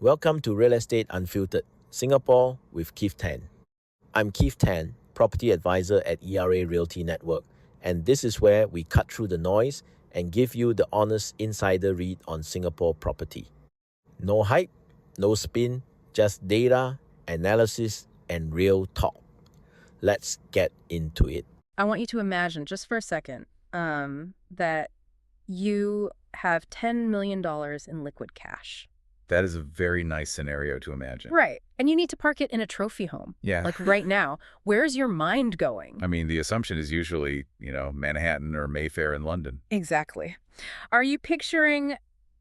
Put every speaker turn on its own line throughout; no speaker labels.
Welcome to Real Estate Unfiltered, Singapore with Keith Tan. I'm Keith Tan, property advisor at ERA Realty Network, and this is where we cut through the noise and give you the honest insider read on Singapore property. No hype, no spin, just data, analysis, and real talk. Let's get into it.
I want you to imagine, just for a second, that you have $10 million in liquid cash.
That is a very nice scenario to imagine.
Right. And you need to park it in a trophy home.
Yeah.
Like right now. Where's your mind going?
I mean, the assumption is usually, Manhattan or Mayfair in London.
Exactly. Are you picturing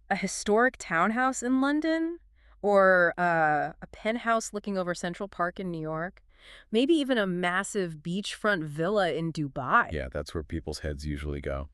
a historic townhouse in London? Or a penthouse looking over Central Park in New York? Maybe even a massive beachfront villa in Dubai.
Yeah, that's where people's heads usually go.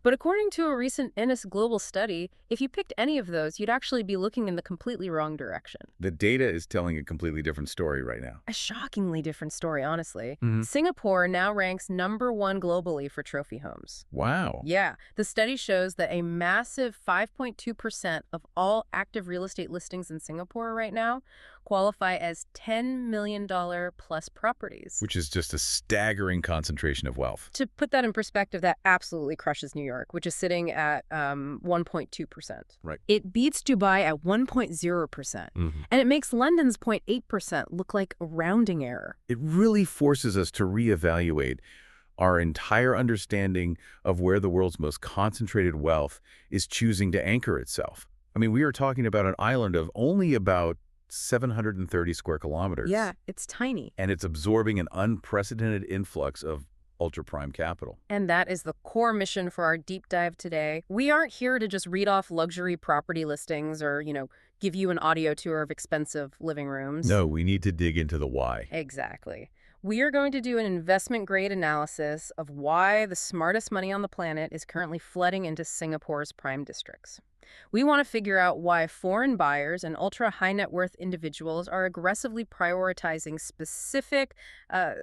But according to a recent Ennis Global study, if you picked any of those, you'd actually be looking in the completely wrong direction.
The data is telling a completely different story right now.
A shockingly different story, honestly.
Mhm.
Singapore now ranks #1 globally for trophy homes.
Wow.
Yeah, the study shows that a massive 5.2% of all active real estate listings in Singapore right now qualify as $10 million plus properties.
Which is just a staggering concentration of wealth.
To put that in perspective, that absolutely crushes New York, which is sitting at 1.2%.
Right.
It beats Dubai at 1.0%.
Mm-hmm.
And it makes London's 0.8% look like a rounding error.
It really forces us to reevaluate our entire understanding of where the world's most concentrated wealth is choosing to anchor itself. I mean, we are talking about an island of only about 730 square kilometers.
Yeah, it's tiny.
And it's absorbing an unprecedented influx of ultra-prime capital.
And that is the core mission for our deep dive today. We aren't here to just read off luxury property listings or, give you an audio tour of expensive living rooms.
No, we need to dig into the why.
Exactly. We are going to do an investment-grade analysis of why the smartest money on the planet is currently flooding into Singapore's prime districts. We want to figure out why foreign buyers and ultra-high net worth individuals are aggressively prioritizing specific,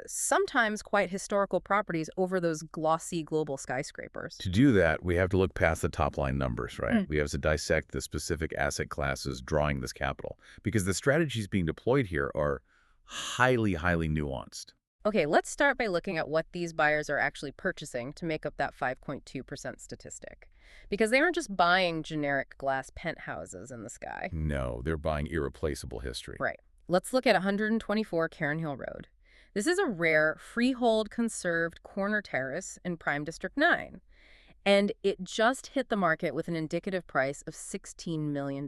sometimes quite historical properties over those glossy global skyscrapers.
To do that, we have to look past the top-line numbers, right? We have to dissect the specific asset classes drawing this capital, because the strategies being deployed here are highly, highly nuanced.
Okay, let's start by looking at what these buyers are actually purchasing to make up that 5.2% statistic. Because they aren't just buying generic glass penthouses in the sky.
No, they're buying irreplaceable history.
Right. Let's look at 124 Cairnhill Road. This is a rare freehold conserved corner terrace in Prime District 9. And it just hit the market with an indicative price of $16 million.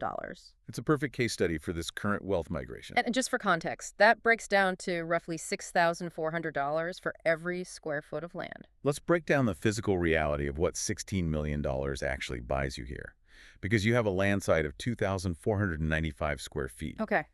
It's a perfect case study for this current wealth migration.
And just for context, that breaks down to roughly $6,400 for every square foot of land.
Let's break down the physical reality of what $16 million actually buys you here. Because you have a land site of 2,495 square feet.
Okay.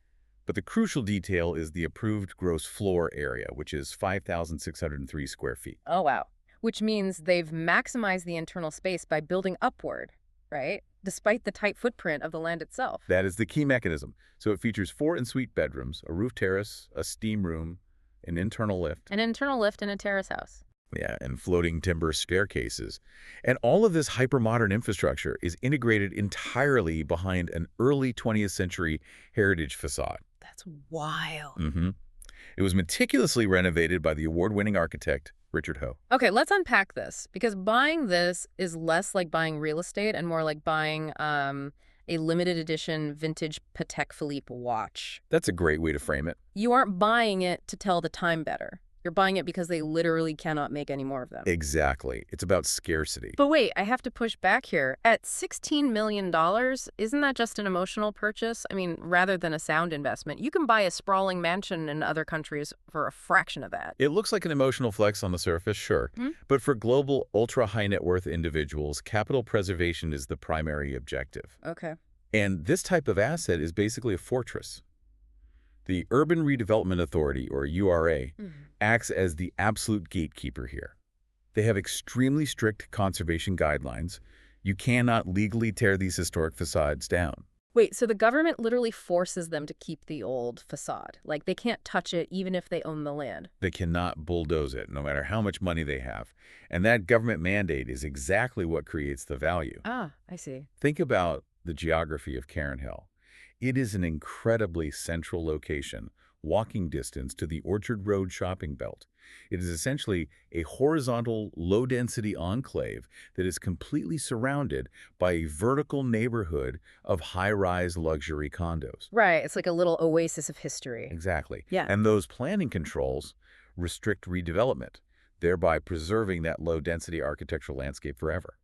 But the crucial detail is the approved gross floor area, which is 5,603 square feet.
Oh, wow. Which means they've maximized the internal space by building upward, right? Despite the tight footprint of the land itself.
That is the key mechanism. So it features 4 en-suite bedrooms, a roof terrace, a steam room, an internal lift.
An internal lift in a terrace house.
Yeah, and floating timber staircases. And all of this hypermodern infrastructure is integrated entirely behind an early 20th century heritage facade.
That's wild.
Mm-hmm. It was meticulously renovated by the award-winning architect, Richard Ho.
Okay, let's unpack this, because buying this is less like buying real estate and more like buying a limited edition vintage Patek Philippe watch.
That's a great way to frame it.
You aren't buying it to tell the time better. You're buying it because they literally cannot make any more of them.
Exactly. It's about scarcity.
But wait, I have to push back here. At $16 million, isn't that just an emotional purchase? I mean, rather than a sound investment. You can buy a sprawling mansion in other countries for a fraction of that.
It looks like an emotional flex on the surface, sure. But for global ultra-high net worth individuals, capital preservation is the primary objective.
Okay.
And this type of asset is basically a fortress. The Urban Redevelopment Authority, or URA, acts as the absolute gatekeeper here. They have extremely strict conservation guidelines. You cannot legally tear these historic facades down.
Wait, so the government literally forces them to keep the old facade? Like, they can't touch it even if they own the land?
They cannot bulldoze it, no matter how much money they have. And that government mandate is exactly what creates the value.
Ah, I see.
Think about the geography of Cairnhill. It is an incredibly central location, walking distance to the Orchard Road shopping belt. It is essentially a horizontal, low-density enclave that is completely surrounded by a vertical neighborhood of high-rise luxury condos.
Right, it's like a little oasis of history.
Exactly.
Yeah.
And those planning controls restrict redevelopment, thereby preserving that low-density architectural landscape forever.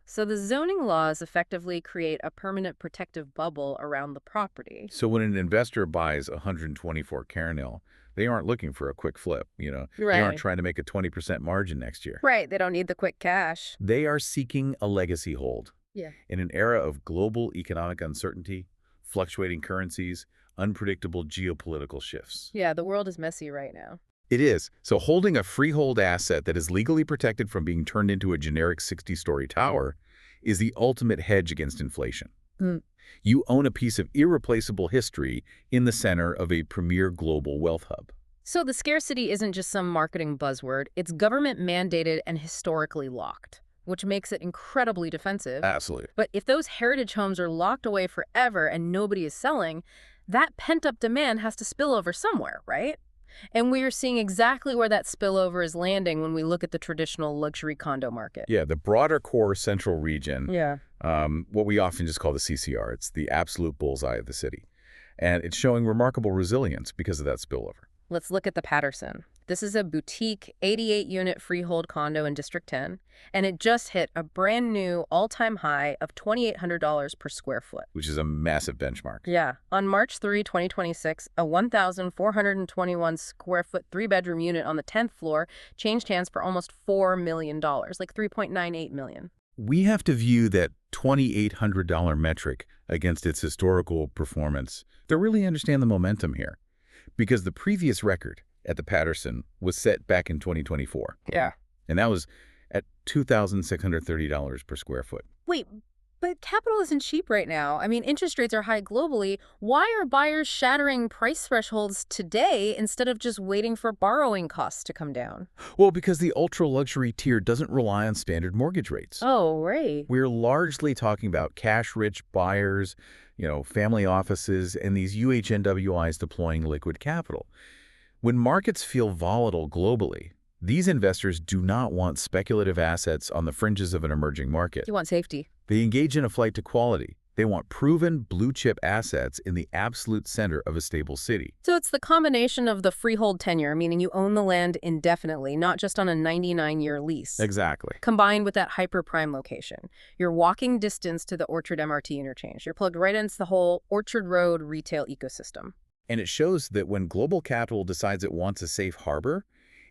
So the zoning laws effectively create a permanent protective bubble around the property.
So when an investor buys 124 Cairnhill, they aren't looking for a quick flip, They aren't
Right.
trying to make a 20% margin next year.
Right, they don't need the quick cash.
They are seeking a legacy hold.
Yeah.
In an era of global economic uncertainty, fluctuating currencies, unpredictable geopolitical shifts.
Yeah, the world is messy right now.
It is. So holding a freehold asset that is legally protected from being turned into a generic 60-story tower is the ultimate hedge against inflation.
Mm.
You own a piece of irreplaceable history in the center of a premier global wealth hub.
So the scarcity isn't just some marketing buzzword, it's government mandated and historically locked, which makes it incredibly defensive.
Absolutely.
But if those heritage homes are locked away forever and nobody is selling, that pent-up demand has to spill over somewhere, right? And we are seeing exactly where that spillover is landing when we look at the traditional luxury condo market.
Yeah, the broader core central region,
Yeah.
what we often just call the CCR, it's the absolute bullseye of the city. And it's showing remarkable resilience because of that spillover.
Let's look at the Paterson. This is a boutique 88-unit freehold condo in District 10, and it just hit a brand new all-time high of $2,800 per square foot.
Which is a massive benchmark.
Yeah. On March 3, 2026, a 1,421 square foot three-bedroom unit on the 10th floor changed hands for almost $4 million, like $3.98 million.
We have to view that $2,800 metric against its historical performance to really understand the momentum here. Because the previous record at the Paterson was set back in 2024.
Yeah.
And that was at $2,630 per square foot.
Wait, but capital isn't cheap right now. I mean, interest rates are high globally. Why are buyers shattering price thresholds today instead of just waiting for borrowing costs to come down?
Well, because the ultra-luxury tier doesn't rely on standard mortgage rates.
Oh, right.
We're largely talking about cash-rich buyers, family offices, and these UHNWIs deploying liquid capital. When markets feel volatile globally, these investors do not want speculative assets on the fringes of an emerging market.
You want safety.
They engage in a flight to quality. They want proven blue-chip assets in the absolute center of a stable city.
So it's the combination of the freehold tenure, meaning you own the land indefinitely, not just on a 99-year lease.
Exactly.
Combined with that hyper-prime location. You're walking distance to the Orchard MRT interchange. You're plugged right into the whole Orchard Road retail ecosystem.
And it shows that when global capital decides it wants a safe harbor,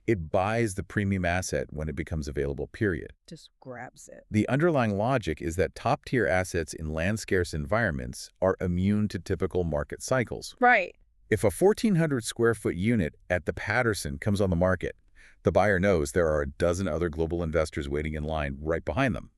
it buys the premium asset when it becomes available, period.
Just grabs it.
The underlying logic is that top-tier assets in land-scarce environments are immune to typical market cycles.
Right.
If a 1,400-square-foot unit at the Paterson comes on the market, the buyer knows there are a dozen other global investors waiting in line right behind them.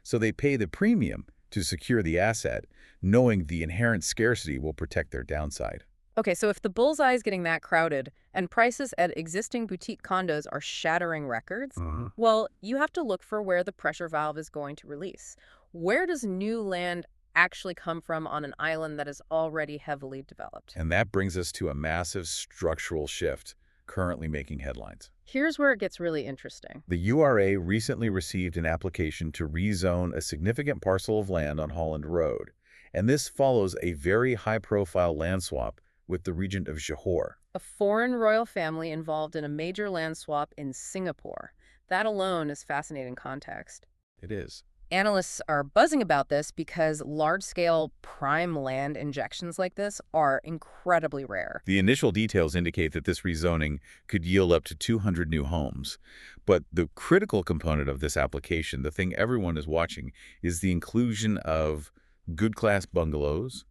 So they pay the premium to secure the asset, knowing the inherent scarcity will protect their downside.
Okay, so if the bullseye is getting that crowded and prices at existing boutique condos are shattering records, well, you have to look for where the pressure valve is going to release. Where does new land actually come from on an island that is already heavily developed?
And that brings us to a massive structural shift currently making headlines.
Here's where it gets really interesting.
The URA recently received an application to rezone a significant parcel of land on Holland Road, and this follows a very high-profile land swap with the Regent of Johor.
A foreign royal family involved in a major land swap in Singapore. That alone is fascinating context.
It is.
Analysts are buzzing about this because large-scale prime land injections like this are incredibly rare.
The initial details indicate that this rezoning could yield up to 200 new homes. But the critical component of this application, the thing everyone is watching, is the inclusion of Good Class Bungalows,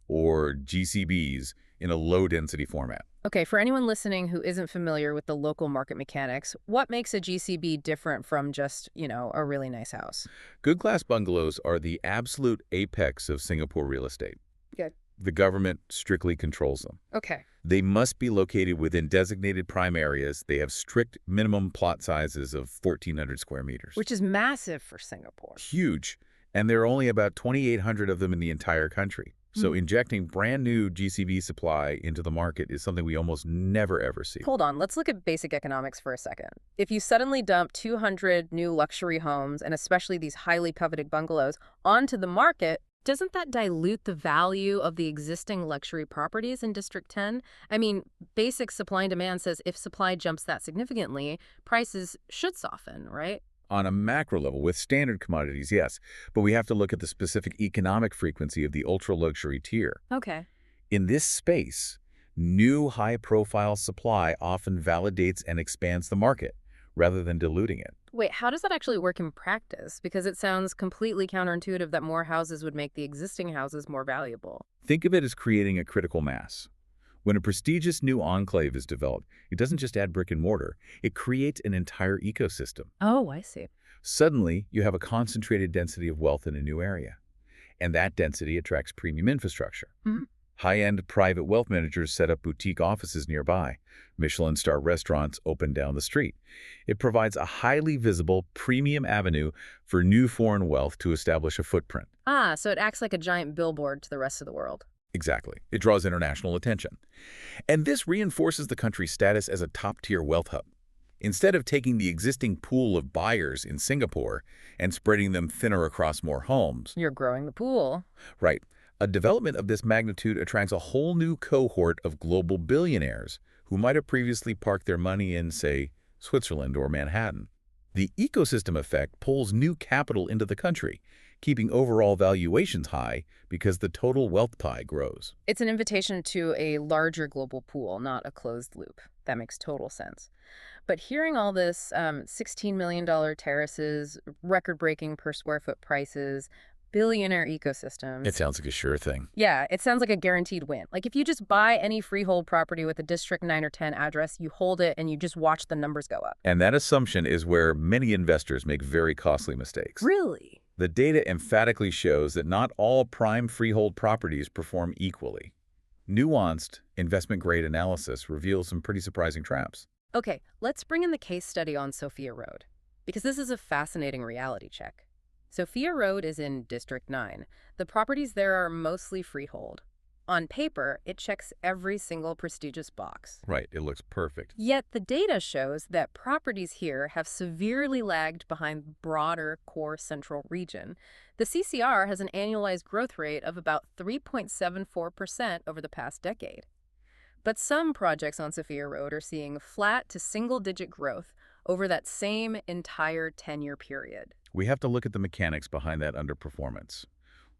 or GCBs, in a low-density format.
Okay, for anyone listening who isn't familiar with the local market mechanics, what makes a GCB different from just, a really nice house?
Good Class Bungalows are the absolute apex of Singapore real estate.
Good.
The government strictly controls them.
Okay.
They must be located within designated prime areas. They have strict minimum plot sizes of 1,400 square meters.
Which is massive for Singapore.
Huge. And there are only about 2,800 of them in the entire country. So injecting brand new GCV supply into the market is something we almost never ever see.
Hold on, let's look at basic economics for a second. If you suddenly dump 200 new luxury homes, and especially these highly coveted bungalows, onto the market, doesn't that dilute the value of the existing luxury properties in District 10? I mean, basic supply and demand says if supply jumps that significantly, prices should soften, right?
On a macro level, with standard commodities, yes, but we have to look at the specific economic frequency of the ultra-luxury tier.
Okay.
In this space, new high-profile supply often validates and expands the market, rather than diluting it.
Wait, how does that actually work in practice? Because it sounds completely counterintuitive that more houses would make the existing houses more valuable.
Think of it as creating a critical mass. When a prestigious new enclave is developed, it doesn't just add brick and mortar, it creates an entire ecosystem.
Oh, I see.
Suddenly, you have a concentrated density of wealth in a new area, and that density attracts premium infrastructure.
Mhm.
High-end private wealth managers set up boutique offices nearby. Michelin-star restaurants open down the street. It provides a highly visible, premium avenue for new foreign wealth to establish a footprint.
Ah, so it acts like a giant billboard to the rest of the world.
Exactly. It draws international attention. And this reinforces the country's status as a top-tier wealth hub. Instead of taking the existing pool of buyers in Singapore and spreading them thinner across more homes,
You're growing the pool.
right, a development of this magnitude attracts a whole new cohort of global billionaires who might have previously parked their money in, say, Switzerland or Manhattan. The ecosystem effect pulls new capital into the country, keeping overall valuations high because the total wealth pie grows.
It's an invitation to a larger global pool, not a closed loop. That makes total sense. But hearing all this, $16 million terraces, record-breaking per square foot prices, billionaire ecosystems.
It sounds like a sure thing.
Yeah, it sounds like a guaranteed win. Like if you just buy any freehold property with a District 9 or 10 address, you hold it and you just watch the numbers go up.
And that assumption is where many investors make very costly mistakes.
Really?
The data emphatically shows that not all prime freehold properties perform equally. Nuanced investment-grade analysis reveals some pretty surprising traps.
Okay, let's bring in the case study on Sophia Road, because this is a fascinating reality check. Sophia Road is in District 9. The properties there are mostly freehold. On paper, it checks every single prestigious box.
Right, it looks perfect.
Yet the data shows that properties here have severely lagged behind the broader core central region. The CCR has an annualized growth rate of about 3.74% over the past decade. But some projects on Sophia Road are seeing flat to single-digit growth over that same entire 10-year period.
We have to look at the mechanics behind that underperformance.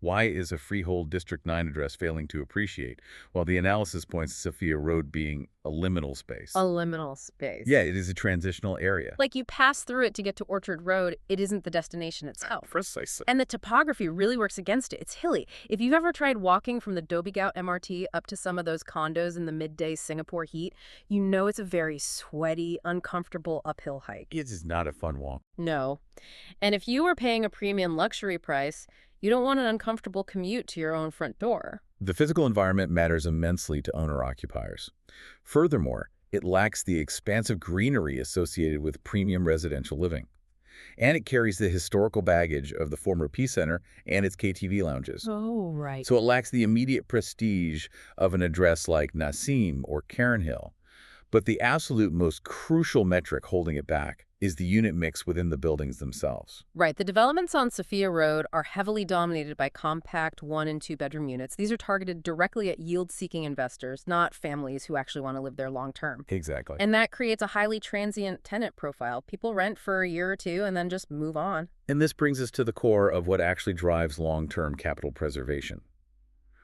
Why is a freehold District 9 address failing to appreciate, while the analysis points to Sophia Road being a liminal space?
A liminal space.
Yeah, it is a transitional area.
Like you pass through it to get to Orchard Road, it isn't the destination itself.
Precisely.
And the topography really works against it. It's hilly. If you've ever tried walking from the Dobiegout MRT up to some of those condos in the midday Singapore heat, you know it's a very sweaty, uncomfortable uphill hike.
It is not a fun walk.
No. And if you were paying a premium luxury price, you don't want an uncomfortable commute to your own front door.
The physical environment matters immensely to owner-occupiers. Furthermore, it lacks the expansive greenery associated with premium residential living. And it carries the historical baggage of the former Peace Center and its KTV lounges.
Oh, right.
So it lacks the immediate prestige of an address like Nassim or Cairnhill. But the absolute most crucial metric holding it back is the unit mix within the buildings themselves.
Right. The developments on Sophia Road are heavily dominated by compact 1- and 2-bedroom units. These are targeted directly at yield-seeking investors, not families who actually want to live there long-term.
Exactly.
And that creates a highly transient tenant profile. People rent for a year or two and then just move on.
And this brings us to the core of what actually drives long-term capital preservation.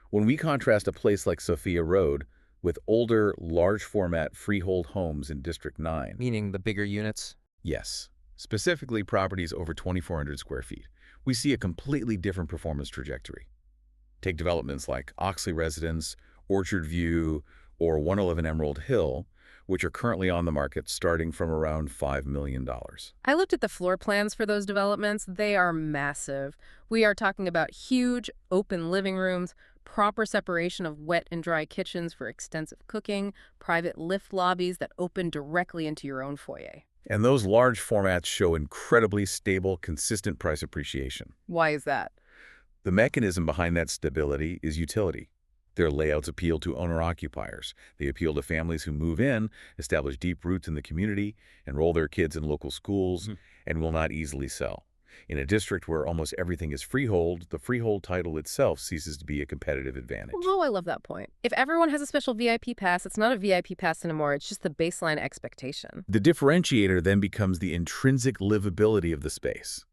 When we contrast a place like Sophia Road with older, large-format freehold homes in District 9.
Meaning the bigger units?
Yes, specifically properties over 2,400 square feet. We see a completely different performance trajectory. Take developments like Oxley Residence, Orchard View, or 111 Emerald Hill, which are currently on the market starting from around $5 million.
I looked at the floor plans for those developments. They are massive. We are talking about huge, open living rooms, proper separation of wet and dry kitchens for extensive cooking, private lift lobbies that open directly into your own foyer.
And those large formats show incredibly stable, consistent price appreciation.
Why is that?
The mechanism behind that stability is utility. Their layouts appeal to owner-occupiers. They appeal to families who move in, establish deep roots in the community, enroll their kids in local schools, and will not easily sell. In a district where almost everything is freehold, the freehold title itself ceases to be a competitive advantage.
Oh, I love that point. If everyone has a special VIP pass, it's not a VIP pass anymore. It's just the baseline expectation.
The differentiator then becomes the intrinsic livability of the space.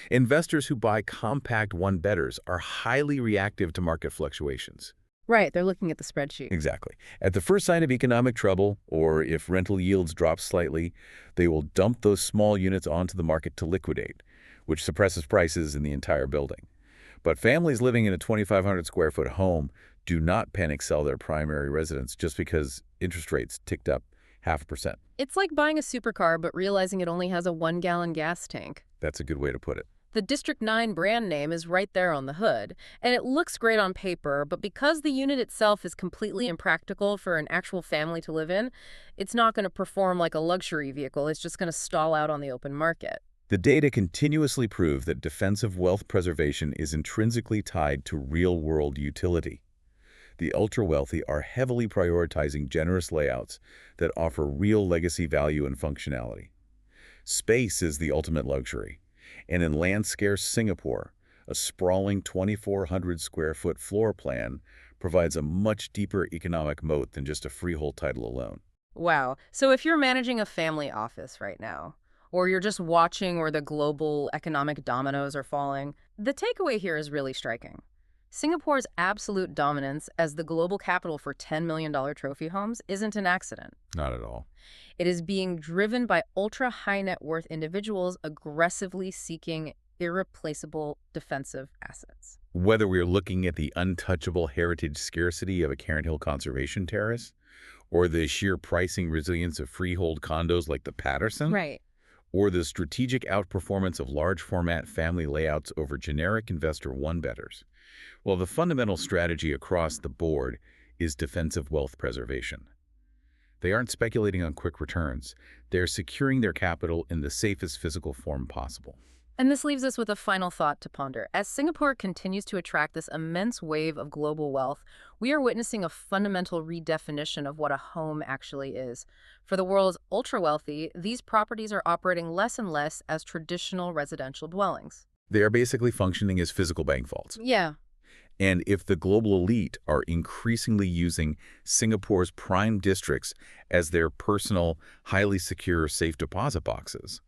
Investors who buy compact one-bedders are highly reactive to market fluctuations.
Right, they're looking at the spreadsheet.
Exactly. At the first sign of economic trouble, or if rental yields drop slightly, they will dump those small units onto the market to liquidate, which suppresses prices in the entire building. But families living in a 2,500 square foot home do not panic sell their primary residence just because interest rates ticked up 0.5%.
It's like buying a supercar but realizing it only has a 1-gallon gas tank.
That's a good way to put it.
The District 9 brand name is right there on the hood, and it looks great on paper, but because the unit itself is completely impractical for an actual family to live in, it's not going to perform like a luxury vehicle. It's just going to stall out on the open market.
The data continuously prove that defensive wealth preservation is intrinsically tied to real-world utility. The ultra-wealthy are heavily prioritizing generous layouts that offer real legacy value and functionality. Space is the ultimate luxury. And in land-scarce Singapore, a sprawling 2,400 square foot floor plan provides a much deeper economic moat than just a freehold title alone.
Wow. So if you're managing a family office right now, or you're just watching where the global economic dominoes are falling, the takeaway here is really striking. Singapore's absolute dominance as the global capital for $10 million trophy homes isn't an accident.
Not at all.
It is being driven by ultra-high net worth individuals aggressively seeking irreplaceable defensive assets.
Whether we're looking at the untouchable heritage scarcity of a Cairnhill conservation terrace, or the sheer pricing resilience of freehold condos like the Paterson,
Right.
or the strategic outperformance of large-format family layouts over generic investor one-bedders, well, the fundamental strategy across the board is defensive wealth preservation. They aren't speculating on quick returns. They're securing their capital in the safest physical form possible.
And this leaves us with a final thought to ponder. As Singapore continues to attract this immense wave of global wealth, we are witnessing a fundamental redefinition of what a home actually is. For the world's ultra-wealthy, these properties are operating less and less as traditional residential dwellings.
They are basically functioning as physical bank vaults.
Yeah.
And if the global elite are increasingly using Singapore's prime districts as their personal, highly secure safe deposit boxes,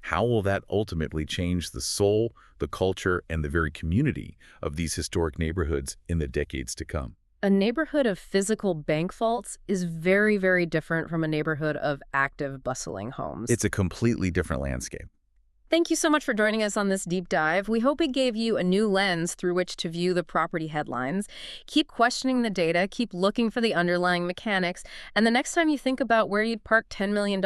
how will that ultimately change the soul, the culture, and the very community of these historic neighborhoods in the decades to come?
A neighborhood of physical bank vaults is very, very different from a neighborhood of active, bustling homes.
It's a completely different landscape.
Thank you so much for joining us on this deep dive. We hope it gave you a new lens through which to view the property headlines. Keep questioning the data, keep looking for the underlying mechanics, and the next time you think about where you'd park $10 million,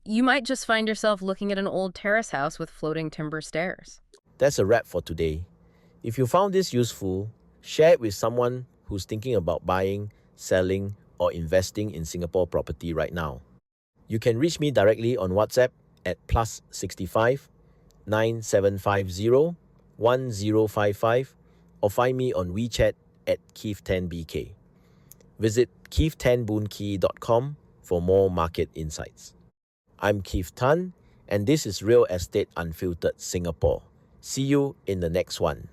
you might just find yourself looking at an old terrace house with floating timber stairs.
That's a wrap for today. If you found this useful, share it with someone who's thinking about buying, selling, or investing in Singapore property right now. You can reach me directly on WhatsApp at +65 9750 1055 or find me on WeChat at keithtanbk. Visit keithtanbk.com for more market insights. I'm Keith Tan, and this is Real Estate Unfiltered Singapore. See you in the next one.